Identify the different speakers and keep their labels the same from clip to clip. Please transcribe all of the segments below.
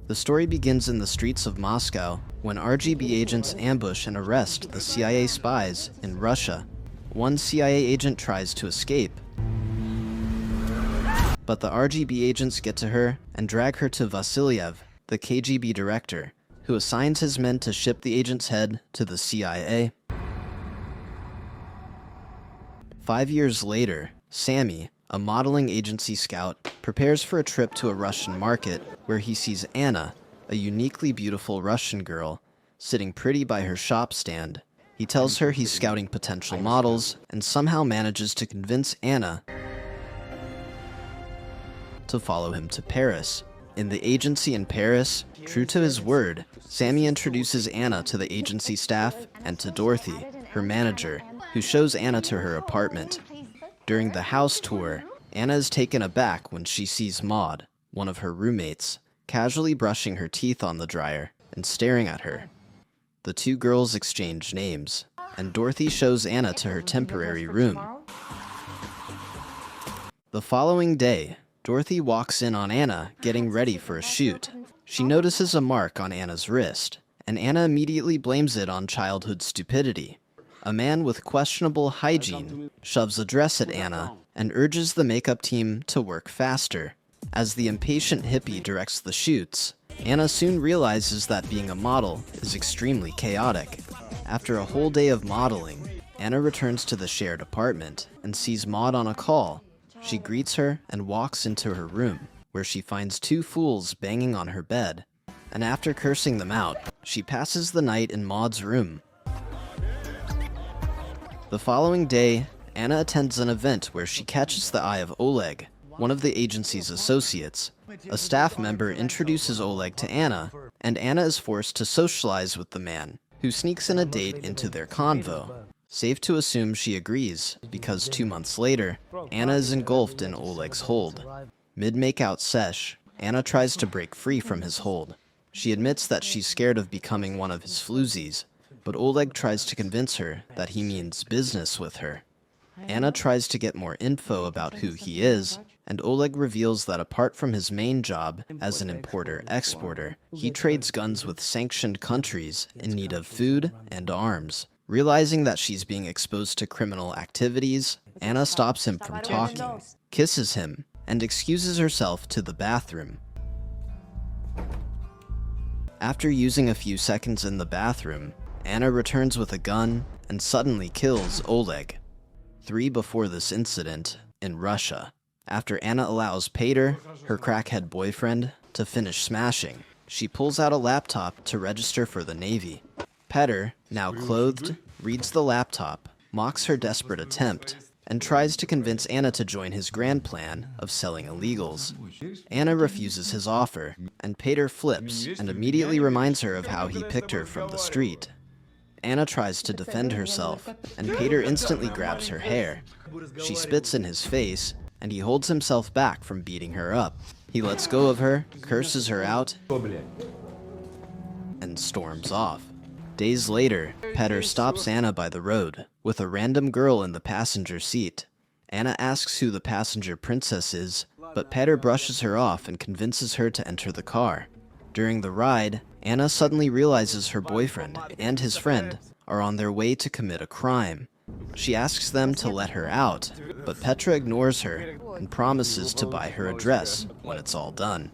Speaker 1: The story begins in the streets of Moscow when RGB agents ambush and arrest the CIA spies in Russia. One CIA agent tries to escape, but the RGB agents get to her and drag her to Vasilyev, the KGB director, who assigns his men to ship the agent's head to the CIA. 5 years later, Sammy, a modeling agency scout, prepares for a trip to a Russian market where he sees Anna, a uniquely beautiful Russian girl, sitting pretty by her shop stand. He tells her he's scouting potential models and somehow manages to convince Anna to follow him to Paris. In the agency in Paris, true to his word, Sammy introduces Anna to the agency staff and to Dorothy, her manager, who shows Anna to her apartment. During the house tour, Anna is taken aback when she sees Maud, one of her roommates, casually brushing her teeth on the dryer and staring at her. The two girls exchange names, and Dorothy shows Anna to her temporary room. The following day, Dorothy walks in on Anna getting ready for a shoot. She notices a mark on Anna's wrist, and Anna immediately blames it on childhood stupidity. A man with questionable hygiene shoves a dress at Anna and urges the makeup team to work faster. As the impatient hippie directs the shoots, Anna soon realizes that being a model is extremely chaotic. After a whole day of modeling, Anna returns to the shared apartment and sees Maud on a call. She greets her and walks into her room, where she finds two fools banging on her bed. And after cursing them out, she passes the night in Maud's room. The following day, Anna attends an event where she catches the eye of Oleg, one of the agency's associates. A staff member introduces Oleg to Anna, and Anna is forced to socialize with the man, who sneaks in a date into their convo. Safe to assume she agrees, because 2 months later, Anna is engulfed in Oleg's hold. Mid-makeout sesh, Anna tries to break free from his hold. She admits that she's scared of becoming one of his floozies, but Oleg tries to convince her that he means business with her. Anna tries to get more info about who he is, and Oleg reveals that apart from his main job as an importer-exporter, he trades guns with sanctioned countries in need of food and arms. Realizing that she's being exposed to criminal activities, Anna stops him from talking, kisses him, and excuses herself to the bathroom. After using a few seconds in the bathroom, Anna returns with a gun and suddenly kills Oleg. 3 before this incident, in Russia, after Anna allows Peter, her crackhead boyfriend, to finish smashing, she pulls out a laptop to register for the Navy. Peter, now clothed, reads the laptop, mocks her desperate attempt, and tries to convince Anna to join his grand plan of selling illegals. Anna refuses his offer, and Peter flips and immediately reminds her of how he picked her from the street. Anna tries to defend herself, and Peter instantly grabs her hair. She spits in his face, and he holds himself back from beating her up. He lets go of her, curses her out, and storms off. Days later, Peter stops Anna by the road, with a random girl in the passenger seat. Anna asks who the passenger princess is, but Peter brushes her off and convinces her to enter the car. During the ride, Anna suddenly realizes her boyfriend and his friend are on their way to commit a crime. She asks them to let her out, but Petra ignores her and promises to buy her a dress when it's all done.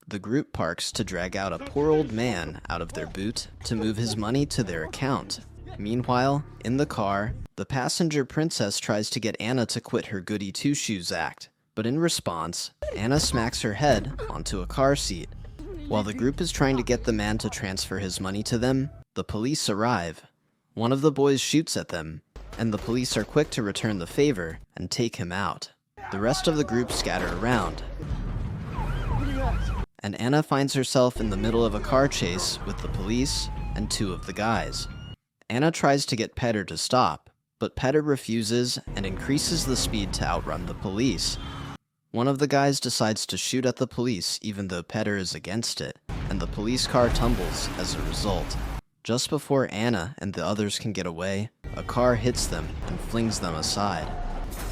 Speaker 1: The group parks to drag out a poor old man out of their boot to move his money to their account. Meanwhile, in the car, the passenger princess tries to get Anna to quit her goody two-shoes act, but in response, Anna smacks her head onto a car seat. While the group is trying to get the man to transfer his money to them, the police arrive. One of the boys shoots at them, and the police are quick to return the favor and take him out. The rest of the group scatter around, and Anna finds herself in the middle of a car chase with the police and 2 of the guys. Anna tries to get Peter to stop, but Peter refuses and increases the speed to outrun the police. One of the guys decides to shoot at the police even though Peter is against it, and the police car tumbles as a result. Just before Anna and the others can get away, a car hits them and flings them aside.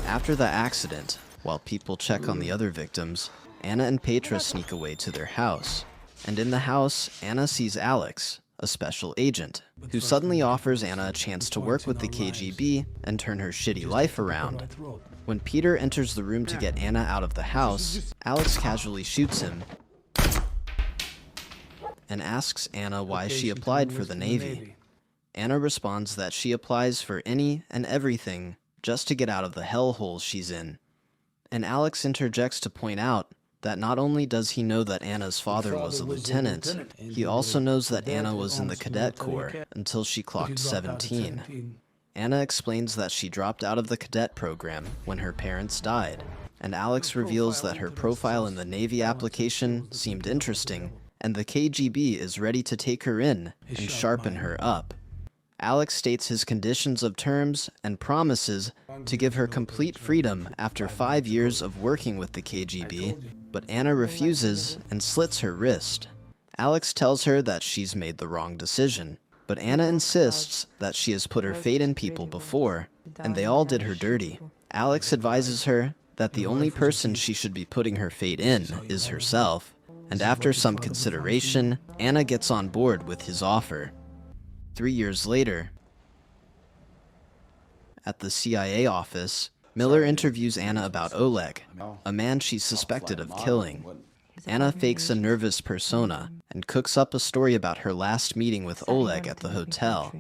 Speaker 1: After the accident, while people check on the other victims, Anna and Petra sneak away to their house. And in the house, Anna sees Alex, a special agent, who suddenly offers Anna a chance to work with the KGB and turn her shitty life around. When Peter enters the room to get Anna out of the house, Alex casually shoots him and asks Anna why she applied for the Navy. Anna responds that she applies for any and everything just to get out of the hellhole she's in. And Alex interjects to point out that not only does he know that Anna's father was a lieutenant, he also knows that Anna was in the cadet corps until she clocked 17. Anna explains that she dropped out of the cadet program when her parents died, and Alex reveals that her profile in the Navy application seemed interesting, and the KGB is ready to take her in and sharpen her up. Alex states his conditions of terms and promises to give her complete freedom after 5 years of working with the KGB, but Anna refuses and slits her wrist. Alex tells her that she's made the wrong decision, but Anna insists that she has put her fate in people before, and they all did her dirty. Alex advises her that the only person she should be putting her fate in is herself, and after some consideration, Anna gets on board with his offer. 3 years later, at the CIA office, Miller interviews Anna about Oleg, a man she's suspected of killing. Anna fakes a nervous persona and cooks up a story about her last meeting with Oleg at the hotel.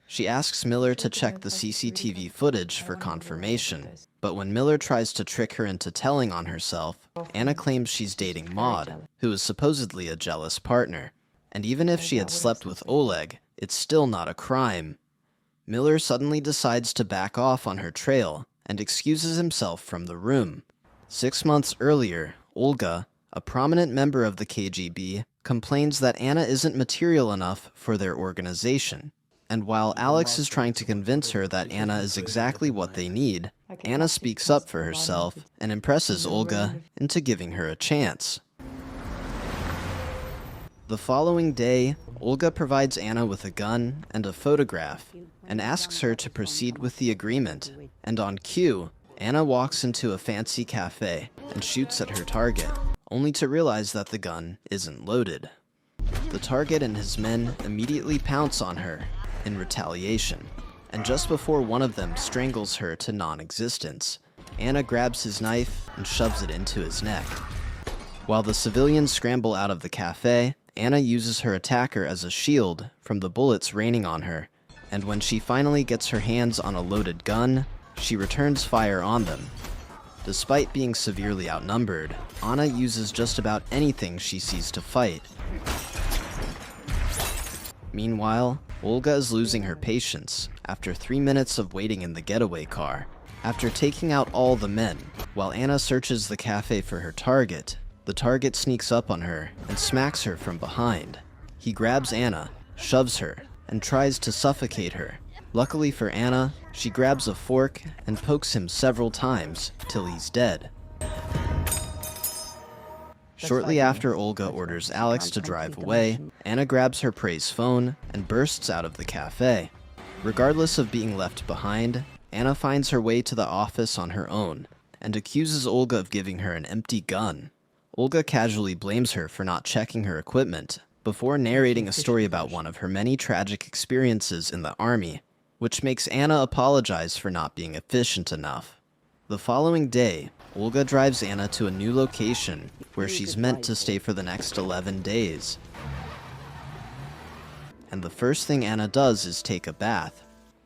Speaker 1: She asks Miller to check the CCTV footage for confirmation, but when Miller tries to trick her into telling on herself, Anna claims she's dating Maud, who is supposedly a jealous partner. And even if she had slept with Oleg, it's still not a crime. Miller suddenly decides to back off on her trail and excuses himself from the room. 6 months earlier, Olga, a prominent member of the KGB, complains that Anna isn't material enough for their organization. And while Alex is trying to convince her that Anna is exactly what they need, Anna speaks up for herself and impresses Olga into giving her a chance. The following day, Olga provides Anna with a gun and a photograph and asks her to proceed with the agreement. And on cue, Anna walks into a fancy cafe and shoots at her target, only to realize that the gun isn't loaded. The target and his men immediately pounce on her in retaliation, and just before one of them strangles her to non-existence, Anna grabs his knife and shoves it into his neck. While the civilians scramble out of the cafe, Anna uses her attacker as a shield from the bullets raining on her, and when she finally gets her hands on a loaded gun, she returns fire on them. Despite being severely outnumbered, Anna uses just about anything she sees to fight. Meanwhile, Olga is losing her patience after 3 minutes of waiting in the getaway car. After taking out all the men, while Anna searches the cafe for her target, the target sneaks up on her and smacks her from behind. He grabs Anna, shoves her, and tries to suffocate her. Luckily for Anna, she grabs a fork and pokes him several times till he's dead. Shortly after Olga orders Alex to drive away, Anna grabs her prey's phone and bursts out of the cafe. Regardless of being left behind, Anna finds her way to the office on her own and accuses Olga of giving her an empty gun. Olga casually blames her for not checking her equipment before narrating a story about one of her many tragic experiences in the army, which makes Anna apologize for not being efficient enough. The following day, Olga drives Anna to a new location where she's meant to stay for the next 11 days. And the first thing Anna does is take a bath.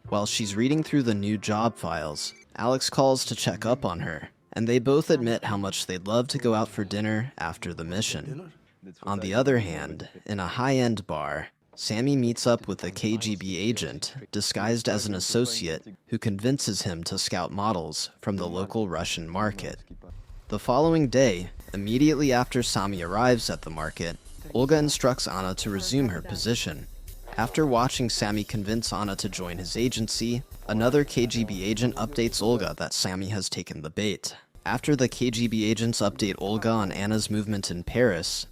Speaker 1: While she's reading through the new job files, Alex calls to check up on her, and they both admit how much they'd love to go out for dinner after the mission. On the other hand, in a high-end bar, Sammy meets up with a KGB agent disguised as an associate who convinces him to scout models from the local Russian market. The following day, immediately after Sami arrives at the market, Olga instructs Anna to resume her position. After watching Sammy convince Anna to join his agency, another KGB agent updates Olga that Sammy has taken the bait. After the KGB agents update Olga on Anna's movement in Paris,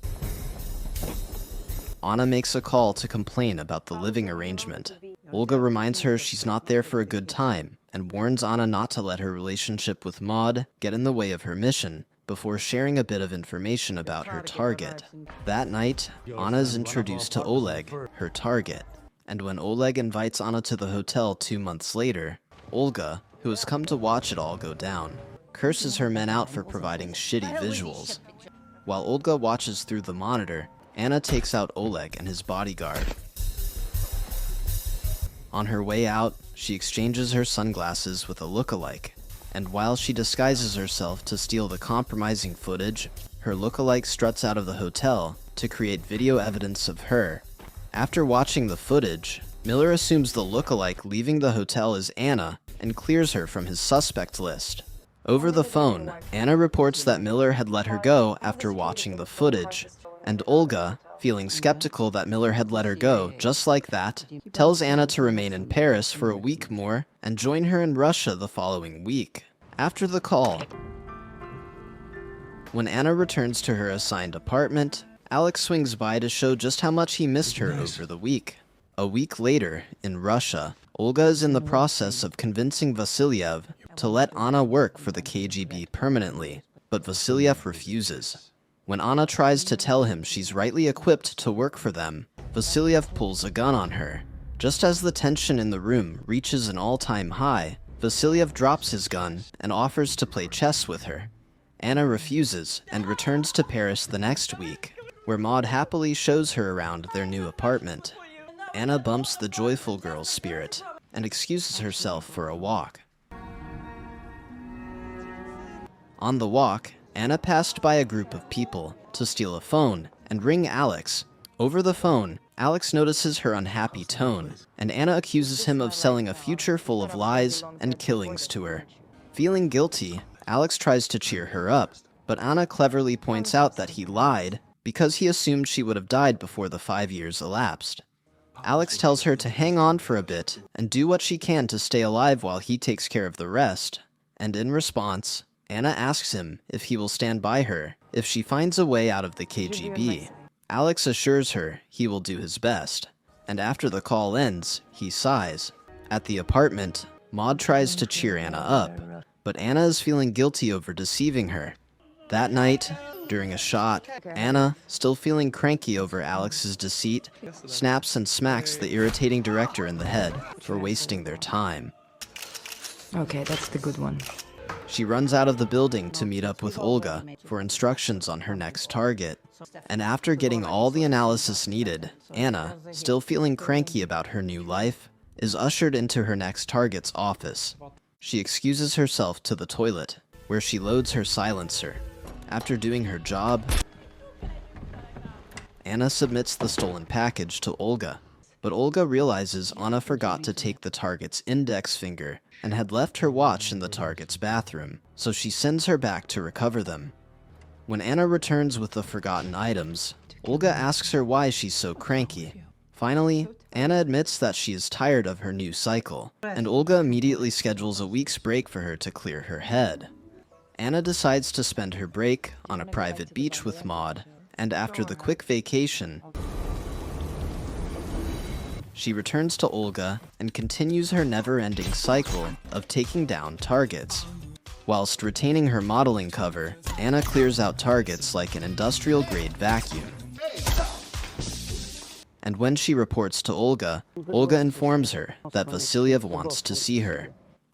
Speaker 1: Anna makes a call to complain about the living arrangement. Olga reminds her she's not there for a good time and warns Anna not to let her relationship with Maud get in the way of her mission before sharing a bit of information about her target. That night, Anna is introduced to Oleg, her target. And when Oleg invites Anna to the hotel 2 months later, Olga, who has come to watch it all go down, curses her men out for providing shitty visuals. While Olga watches through the monitor, Anna takes out Oleg and his bodyguard. On her way out, she exchanges her sunglasses with a look-alike, and while she disguises herself to steal the compromising footage, her look-alike struts out of the hotel to create video evidence of her. After watching the footage, Miller assumes the look-alike leaving the hotel is Anna and clears her from his suspect list. Over the phone, Anna reports that Miller had let her go after watching the footage, and Olga, feeling skeptical that Miller had let her go just like that, tells Anna to remain in Paris for a week more and join her in Russia the following week. After the call, when Anna returns to her assigned apartment, Alex swings by to show just how much he missed her over the week. A week later, in Russia, Olga is in the process of convincing Vasilyev to let Anna work for the KGB permanently, but Vasilyev refuses. When Anna tries to tell him she's rightly equipped to work for them, Vasilyev pulls a gun on her. Just as the tension in the room reaches an all-time high, Vasilyev drops his gun and offers to play chess with her. Anna refuses and returns to Paris the next week, where Maud happily shows her around their new apartment. Anna bumps the joyful girl's spirit and excuses herself for a walk. On the walk, Anna passed by a group of people to steal a phone and ring Alex. Over the phone, Alex notices her unhappy tone, and Anna accuses him of selling a future full of lies and killings to her. Feeling guilty, Alex tries to cheer her up, but Anna cleverly points out that he lied because he assumed she would have died before the 5 years elapsed. Alex tells her to hang on for a bit and do what she can to stay alive while he takes care of the rest, and in response, Anna asks him if he will stand by her if she finds a way out of the KGB. Alex assures her he will do his best, and after the call ends, he sighs. At the apartment, Maud tries to cheer Anna up, but Anna is feeling guilty over deceiving her. That night, during a shot, Anna, still feeling cranky over Alex's deceit, snaps and smacks the irritating director in the head for wasting their time.
Speaker 2: Okay, that's the good one.
Speaker 1: She runs out of the building to meet up with Olga for instructions on her next target. And after getting all the analysis needed, Anna, still feeling cranky about her new life, is ushered into her next target's office. She excuses herself to the toilet, where she loads her silencer. After doing her job, Anna submits the stolen package to Olga. But Olga realizes Anna forgot to take the target's index finger and had left her watch in the target's bathroom, so she sends her back to recover them. When Anna returns with the forgotten items, Olga asks her why she's so cranky. Finally, Anna admits that she is tired of her new cycle, and Olga immediately schedules a week's break for her to clear her head. Anna decides to spend her break on a private beach with Maud, and after the quick vacation, she returns to Olga and continues her never-ending cycle of taking down targets. Whilst retaining her modeling cover, Anna clears out targets like an industrial-grade vacuum. And when she reports to Olga, Olga informs her that Vasilyev wants to see her.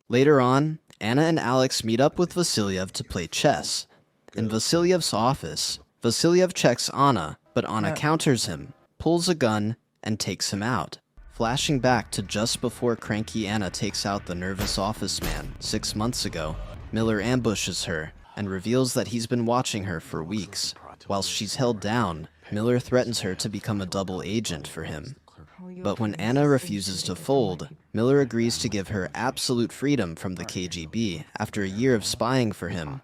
Speaker 1: Later on, Anna and Alex meet up with Vasilyev to play chess. In Vasilyev's office, Vasilyev checks Anna, but Anna counters him, pulls a gun, and takes him out. Flashing back to just before cranky Anna takes out the nervous office man 6 months ago, Miller ambushes her and reveals that he's been watching her for weeks. Whilst she's held down, Miller threatens her to become a double agent for him. But when Anna refuses to fold, Miller agrees to give her absolute freedom from the KGB after a year of spying for him.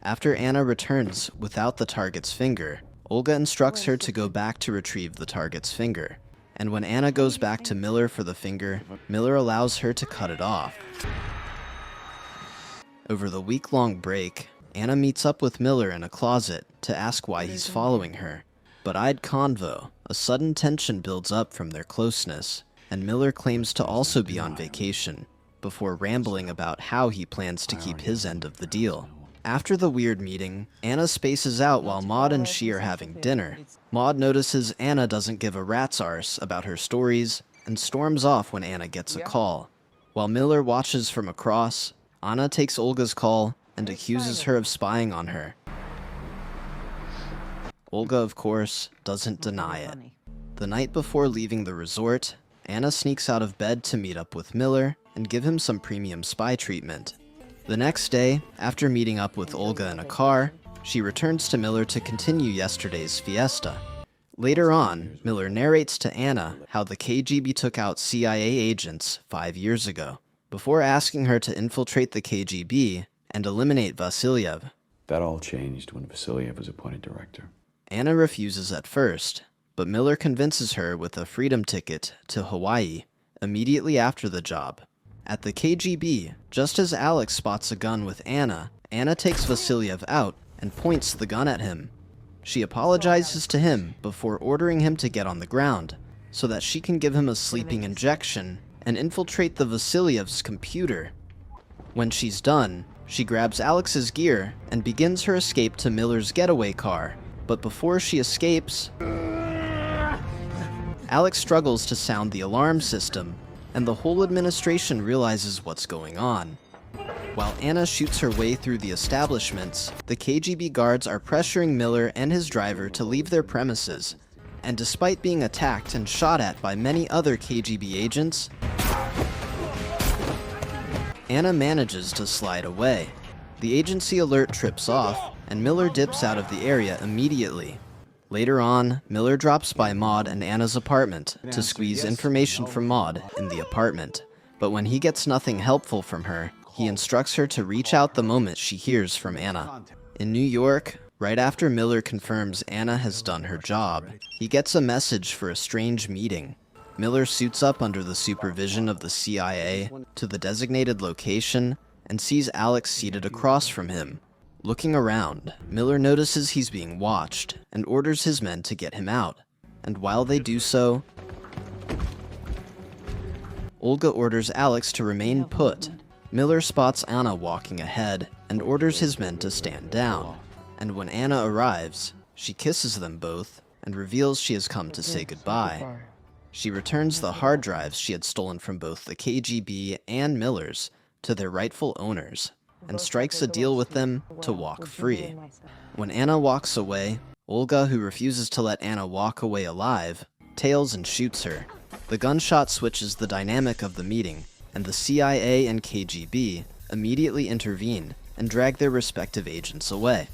Speaker 1: After Anna returns without the target's finger, Olga instructs her to go back to retrieve the target's finger. And when Anna goes back to Miller for the finger, Miller allows her to cut it off. Over the week-long break, Anna meets up with Miller in a closet to ask why he's following her. But eyed convo, a sudden tension builds up from their closeness, and Miller claims to also be on vacation, before rambling about how he plans to keep his end of the deal. After the weird meeting, Anna spaces out while Maud and she are having dinner. Maud notices Anna doesn't give a rat's arse about her stories and storms off when Anna gets a call. While Miller watches from across, Anna takes Olga's call and accuses her of spying on her. Olga, of course, doesn't deny it. The night before leaving the resort, Anna sneaks out of bed to meet up with Miller and give him some premium spy treatment. The next day, after meeting up with Olga in a car, she returns to Miller to continue yesterday's fiesta. Later on, Miller narrates to Anna how the KGB took out CIA agents 5 years ago, before asking her to infiltrate the KGB and eliminate Vasilyev.
Speaker 3: That all changed when Vasilyev was appointed director.
Speaker 1: Anna refuses at first, but Miller convinces her with a freedom ticket to Hawaii immediately after the job. At the KGB, just as Alex spots a gun with Anna, Anna takes Vasilyev out and points the gun at him. She apologizes to him before ordering him to get on the ground, so that she can give him a sleeping injection and infiltrate the Vasilyev's computer. When she's done, she grabs Alex's gear and begins her escape to Miller's getaway car. But before she escapes, Alex struggles to sound the alarm system, and the whole administration realizes what's going on. While Anna shoots her way through the establishments, the KGB guards are pressuring Miller and his driver to leave their premises, and despite being attacked and shot at by many other KGB agents, Anna manages to slide away. The agency alert trips off, and Miller dips out of the area immediately. Later on, Miller drops by Maud and Anna's apartment to squeeze information from Maud in the apartment. But when he gets nothing helpful from her, he instructs her to reach out the moment she hears from Anna. In New York, right after Miller confirms Anna has done her job, he gets a message for a strange meeting. Miller suits up under the supervision of the CIA to the designated location and sees Alex seated across from him. Looking around, Miller notices he's being watched and orders his men to get him out. And while they do so, Olga orders Alex to remain put. Miller spots Anna walking ahead and orders his men to stand down. And when Anna arrives, she kisses them both and reveals she has come to say goodbye. She returns the hard drives she had stolen from both the KGB and Miller's to their rightful owners, and strikes a deal with them to walk free. When Anna walks away, Olga, who refuses to let Anna walk away alive, tails and shoots her. The gunshot switches the dynamic of the meeting, and the CIA and KGB immediately intervene and drag their respective agents away.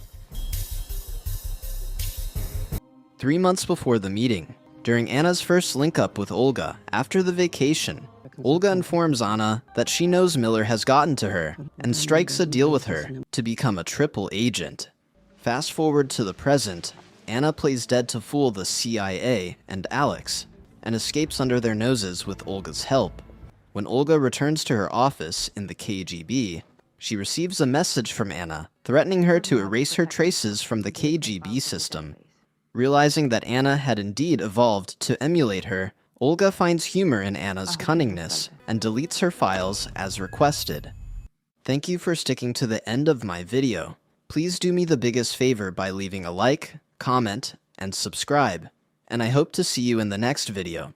Speaker 1: 3 months before the meeting, during Anna's first link-up with Olga after the vacation, Olga informs Anna that she knows Miller has gotten to her and strikes a deal with her to become a triple agent. Fast forward to the present, Anna plays dead to fool the CIA and Alex and escapes under their noses with Olga's help. When Olga returns to her office in the KGB, she receives a message from Anna threatening her to erase her traces from the KGB system. Realizing that Anna had indeed evolved to emulate her, Olga finds humor in Anna's cunningness and deletes her files as requested. Thank you for sticking to the end of my video. Please do me the biggest favor by leaving a like, comment, and subscribe. And I hope to see you in the next video.